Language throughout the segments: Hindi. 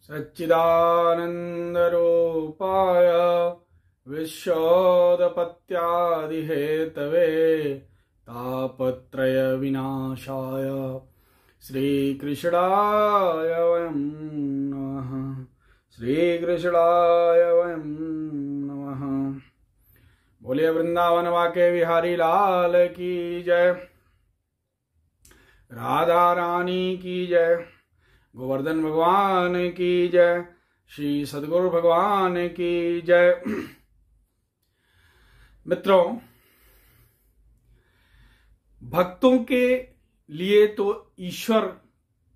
सच्चिदानन्दरूपाय विश्वोत्पत्त्यादिहेतवे तापत्रयविनाशाय श्रीकृष्णाय वयं नमः। श्रीकृष्णाय वयं नमः। बोलिए वृंदावन वाके बिहारी लाल की जय, राधा रानी की जय, गोवर्धन भगवान की जय, श्री सद्गुरु भगवान की जय। मित्रों, भक्तों के लिए तो ईश्वर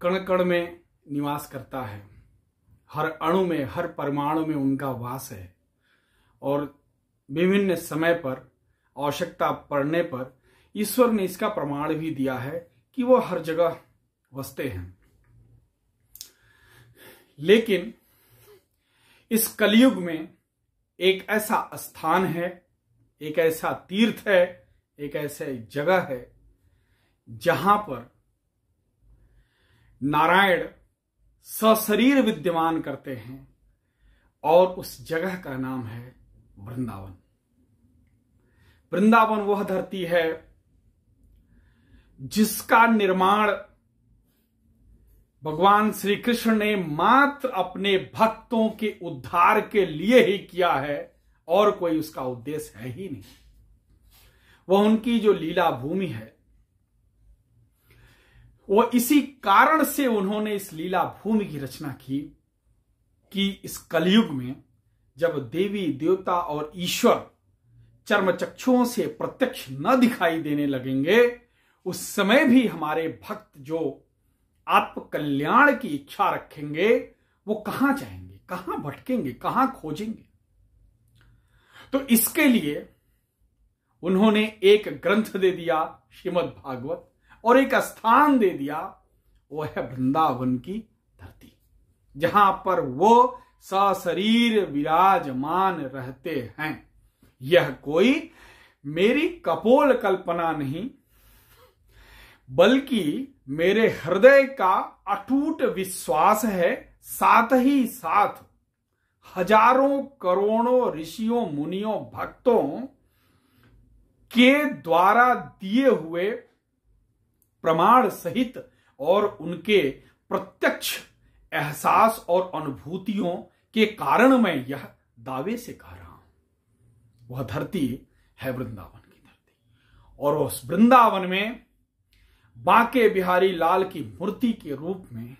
कण कण में निवास करता है, हर अणु में, हर परमाणु में उनका वास है और विभिन्न समय पर आवश्यकता पड़ने पर ईश्वर ने इसका प्रमाण भी दिया है कि वो हर जगह वसते हैं। लेकिन इस कलयुग में एक ऐसा स्थान है, एक ऐसा तीर्थ है, एक ऐसी जगह है जहां पर नारायण सशरीर विद्यमान करते हैं और उस जगह का नाम है वृंदावन। वृंदावन वह धरती है जिसका निर्माण भगवान श्री कृष्ण ने मात्र अपने भक्तों के उद्धार के लिए ही किया है और कोई उसका उद्देश्य है ही नहीं। वह उनकी जो लीला भूमि है, वो इसी कारण से उन्होंने इस लीला भूमि की रचना की कि इस कलयुग में जब देवी देवता और ईश्वर चर्मचक्षुओं से प्रत्यक्ष न दिखाई देने लगेंगे, उस समय भी हमारे भक्त जो आत्म कल्याण की इच्छा रखेंगे वो कहां जाएंगे, कहां भटकेंगे, कहां खोजेंगे। तो इसके लिए उन्होंने एक ग्रंथ दे दिया श्रीमद् भागवत और एक स्थान दे दिया, वो है वृंदावन की धरती, जहां पर वो सशरीर विराजमान रहते हैं। यह कोई मेरी कपोल कल्पना नहीं, बल्कि मेरे हृदय का अटूट विश्वास है। साथ ही साथ हजारों करोड़ों ऋषियों मुनियों भक्तों के द्वारा दिए हुए प्रमाण सहित और उनके प्रत्यक्ष एहसास और अनुभूतियों के कारण मैं यह दावे से कह रहा हूं, वह धरती है वृंदावन की धरती। और उस वृंदावन में बांके बिहारी लाल की मूर्ति के रूप में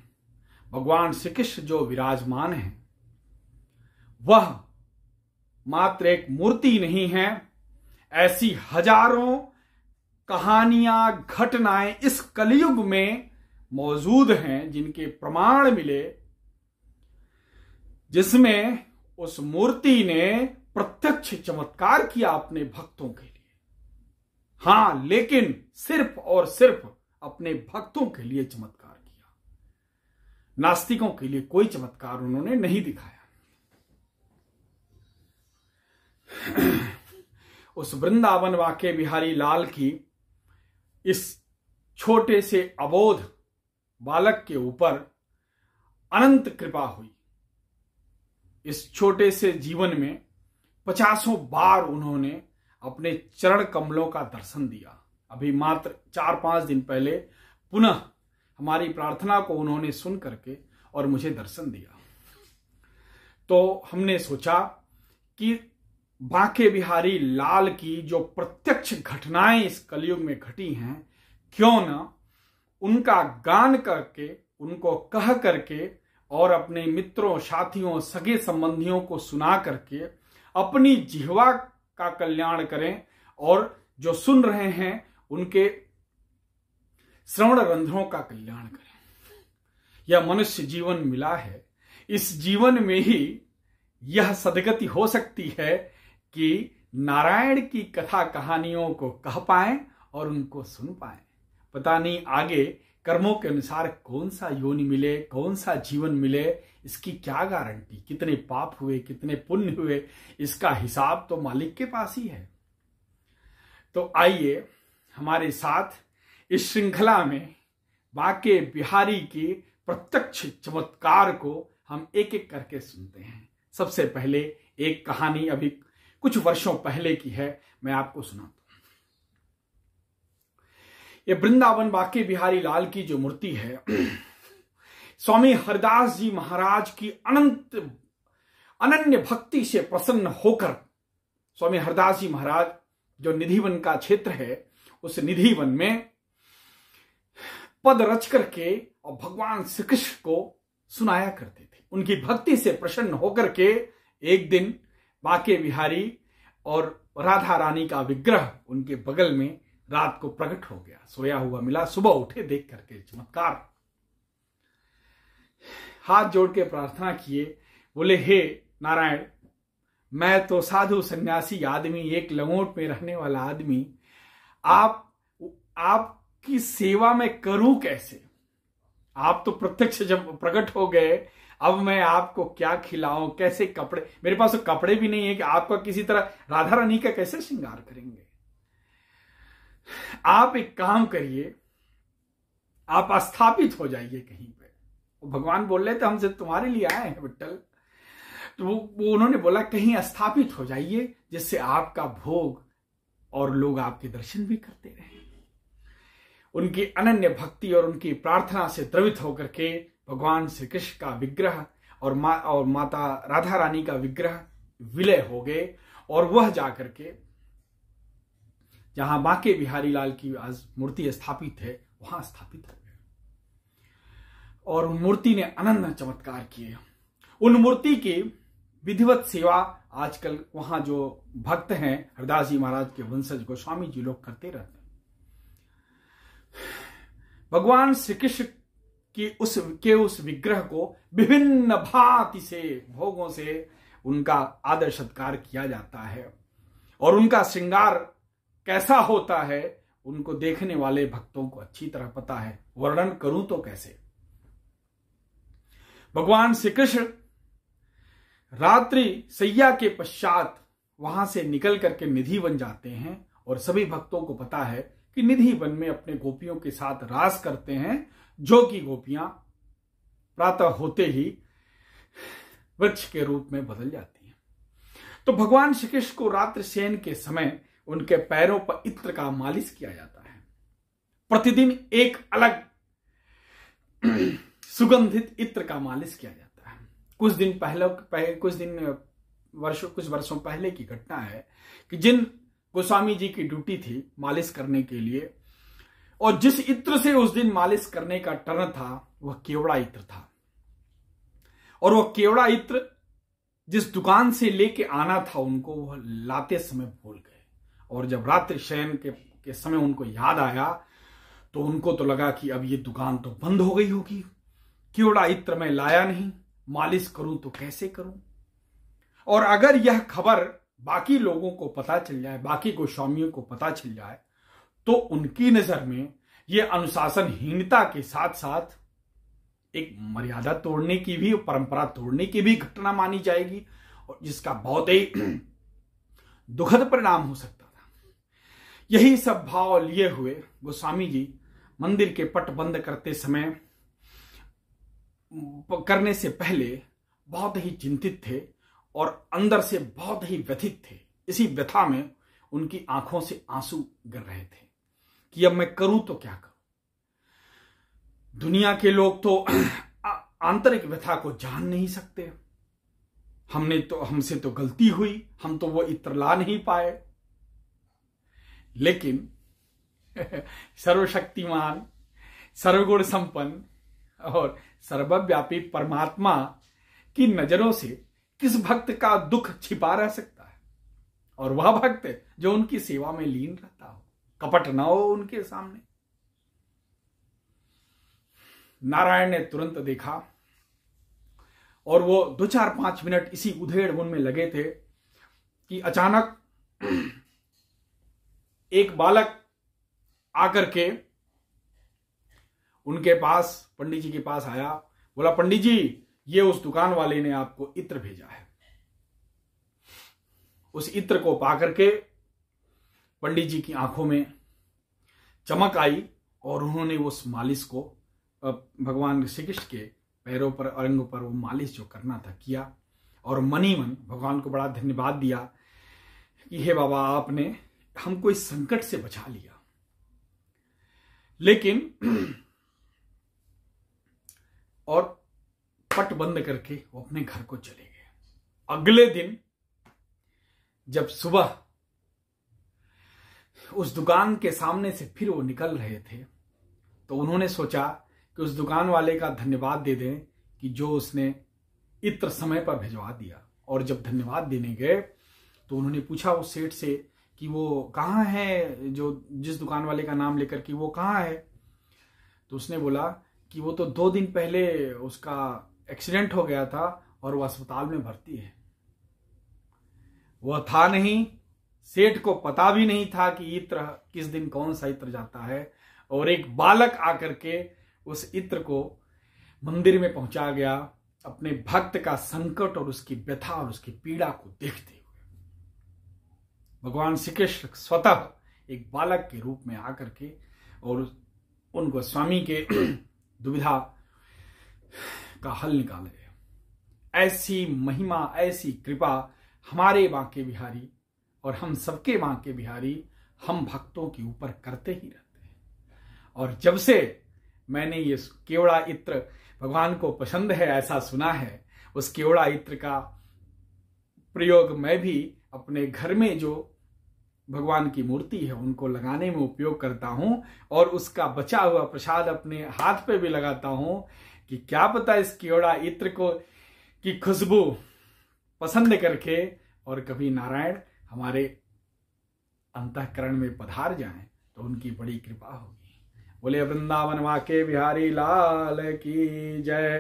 भगवान श्री कृष्ण जो विराजमान है, वह मात्र एक मूर्ति नहीं है। ऐसी हजारों कहानियां, घटनाएं इस कलयुग में मौजूद हैं जिनके प्रमाण मिले, जिसमें उस मूर्ति ने प्रत्यक्ष चमत्कार किया अपने भक्तों के लिए। हां, लेकिन सिर्फ और सिर्फ अपने भक्तों के लिए चमत्कार किया, नास्तिकों के लिए कोई चमत्कार उन्होंने नहीं दिखाया। उस वृंदावन वाके बिहारी लाल की इस छोटे से अबोध बालक के ऊपर अनंत कृपा हुई। इस छोटे से जीवन में 50 बार उन्होंने अपने चरण कमलों का दर्शन दिया। अभी मात्र 4-5 दिन पहले पुनः हमारी प्रार्थना को उन्होंने सुन करके और मुझे दर्शन दिया। तो हमने सोचा कि बांके बिहारी लाल की जो प्रत्यक्ष घटनाएं इस कलयुग में घटी हैं, क्यों ना उनका गान करके, उनको कह करके और अपने मित्रों, साथियों, सगे संबंधियों को सुना करके अपनी जिह्वा का कल्याण करें और जो सुन रहे हैं उनके श्रवण रंध्रों का कल्याण करें। यह मनुष्य जीवन मिला है, इस जीवन में ही यह सदगति हो सकती है कि नारायण की कथा कहानियों को कह पाएं और उनको सुन पाएं। पता नहीं आगे कर्मों के अनुसार कौन सा योनि मिले, कौन सा जीवन मिले, इसकी क्या गारंटी। कितने पाप हुए, कितने पुण्य हुए, इसका हिसाब तो मालिक के पास ही है। तो आइए हमारे साथ इस श्रृंखला में बांके बिहारी के प्रत्यक्ष चमत्कार को हम एक एक करके सुनते हैं। सबसे पहले एक कहानी अभी कुछ वर्षों पहले की है, मैं आपको सुनाता हूं। ये वृंदावन बांके बिहारी लाल की जो मूर्ति है, स्वामी हरदास जी महाराज की अनन्य भक्ति से प्रसन्न होकर स्वामी हरदास जी महाराज जो निधिवन का क्षेत्र है, उस निधिवन में पद रच करके और भगवान श्री कृष्ण को सुनाया करते थे। उनकी भक्ति से प्रसन्न होकर के एक दिन बांके बिहारी और राधा रानी का विग्रह उनके बगल में रात को प्रकट हो गया। सोया हुआ मिला, सुबह उठे देख करके चमत्कार। हाथ जोड़ के प्रार्थना किए, बोले हे नारायण, मैं तो साधु सन्यासी आदमी, एक लंगोट में रहने वाला आदमी, आपकी सेवा में करूं कैसे? आप तो प्रत्यक्ष जब प्रकट हो गए, अब मैं आपको क्या खिलाऊं, कैसे कपड़े, मेरे पास तो कपड़े भी नहीं है कि आपका किसी तरह राधा रानी का कैसे श्रृंगार करेंगे। आप एक काम करिए, आप स्थापित हो जाइए कहीं पे। भगवान बोल रहे थे हमसे तुम्हारे लिए आए हैं विट्ठल। तो वो उन्होंने बोला कहीं स्थापित हो जाइए, जिससे आपका भोग और लोग आपके दर्शन भी करते रहे। उनकी अनन्य भक्ति और उनकी प्रार्थना से द्रवित होकर के भगवान श्री कृष्ण का विग्रह और माता राधा रानी का विग्रह विलय हो गए, और वह जाकर के जहां बांके बिहारी लाल की आज मूर्ति स्थापित है, वहां स्थापित हो गए। और उन मूर्ति ने अनन्य चमत्कार किए। उन मूर्ति की विधिवत सेवा आजकल वहां जो भक्त हैं, हरदास जी महाराज के वंशज गोस्वामी जी लोग करते रहते हैं। भगवान श्री कृष्ण की उस विग्रह को विभिन्न भांति से भोगों से उनका आदर सत्कार किया जाता है, और उनका श्रृंगार कैसा होता है उनको देखने वाले भक्तों को अच्छी तरह पता है। वर्णन करूं तो कैसे। भगवान श्री कृष्ण रात्रि सैया के पश्चात वहां से निकल करके निधि बन जाते हैं, और सभी भक्तों को पता है कि निधि वन में अपने गोपियों के साथ रास करते हैं, जो कि गोपियां प्रातः होते ही वृक्ष के रूप में बदल जाती हैं। तो भगवान श्री कृष्ण को रात्रि शयन के समय उनके पैरों पर इत्र का मालिश किया जाता है। प्रतिदिन एक अलग सुगंधित इत्र का मालिश किया जाता है। कुछ वर्षों पहले की घटना है कि जिन गोस्वामी जी की ड्यूटी थी मालिश करने के लिए, और जिस इत्र से उस दिन मालिश करने का टर्न था, वह केवड़ा इत्र था। और वह केवड़ा इत्र जिस दुकान से लेके आना था उनको, वह लाते समय भूल गए। और जब रात्रि शयन के समय उनको याद आया, तो उनको तो लगा कि अब ये दुकान तो बंद हो गई होगी, केवड़ा इत्र मैं लाया नहीं, मालिश करूं तो कैसे करूं। और अगर यह खबर बाकी लोगों को पता चल जाए, बाकी गोस्वामियों को पता चल जाए, तो उनकी नजर में यह अनुशासनहीनता के साथ साथ एक मर्यादा तोड़ने की भी, परंपरा तोड़ने की भी घटना मानी जाएगी, और जिसका बहुत ही दुखद परिणाम हो सकता था। यही सब भाव लिए हुए गोस्वामी जी मंदिर के पट बंद करने से पहले बहुत ही चिंतित थे, और अंदर से बहुत ही व्यथित थे। इसी व्यथा में उनकी आंखों से आंसू गिर रहे थे कि अब मैं करूं तो क्या करूं। दुनिया के लोग तो आंतरिक व्यथा को जान नहीं सकते। हमसे तो गलती हुई, हम तो वो इत्र ला नहीं पाए। लेकिन सर्वशक्तिमान, सर्वगुण संपन्न और सर्वव्यापी परमात्मा की नजरों से किस भक्त का दुख छिपा रह सकता है? और वह भक्त जो उनकी सेवा में लीन रहता हो, कपट ना हो उनके सामने। नारायण ने तुरंत देखा, और वो 2-4-5 मिनट इसी उधेड़-बुन में लगे थे कि अचानक एक बालक आकर के उनके पास, पंडित जी के पास आया। बोला, पंडित जी, ये उस दुकान वाले ने आपको इत्र भेजा है। उस इत्र को पाकर के पंडित जी की आंखों में चमक आई, और उन्होंने उस मालिश को भगवान श्री कृष्ण के पैरों पर अंग पर वो मालिश जो करना था किया और मनी मन भगवान को बड़ा धन्यवाद दिया कि हे बाबा आपने हमको इस संकट से बचा लिया। लेकिन और पट बंद करके वो अपने घर को चले गए। अगले दिन जब सुबह उस दुकान के सामने से फिर वो निकल रहे थे तो उन्होंने सोचा कि उस दुकान वाले का धन्यवाद दे दें कि जो उसने इत्र समय पर भिजवा दिया। और जब धन्यवाद देने गए तो उन्होंने पूछा उस सेठ से कि वो कहाँ है, जो जिस दुकान वाले का नाम लेकर कि वो कहाँ है। तो उसने बोला कि वो तो 2 दिन पहले उसका एक्सीडेंट हो गया था और वो अस्पताल में भर्ती है। वह था नहीं, सेठ को पता भी नहीं था कि इत्र किस दिन कौन सा इत्र जाता है। और एक बालक आकर के उस इत्र को मंदिर में पहुंचा गया, अपने भक्त का संकट और उसकी व्यथा और उसकी पीड़ा को देखते हुए। भगवान श्री कृष्ण स्वतः एक बालक के रूप में आकर के और उन गोस्वामी के दुविधा का हल निकाले। ऐसी महिमा, ऐसी कृपा हमारे बांके बिहारी और हम सबके बांके बिहारी हम भक्तों के ऊपर करते ही रहते हैं। और जब से मैंने ये केवड़ा इत्र भगवान को पसंद है ऐसा सुना है, उस केवड़ा इत्र का प्रयोग मैं भी अपने घर में जो भगवान की मूर्ति है उनको लगाने में उपयोग करता हूं और उसका बचा हुआ प्रसाद अपने हाथ पे भी लगाता हूं कि क्या पता इस केवड़ा इत्र को की खुशबू पसंद करके और कभी नारायण हमारे अंतःकरण में पधार जाएं तो उनकी बड़ी कृपा होगी। बोले वृंदावन वाके बिहारी लाल की जय।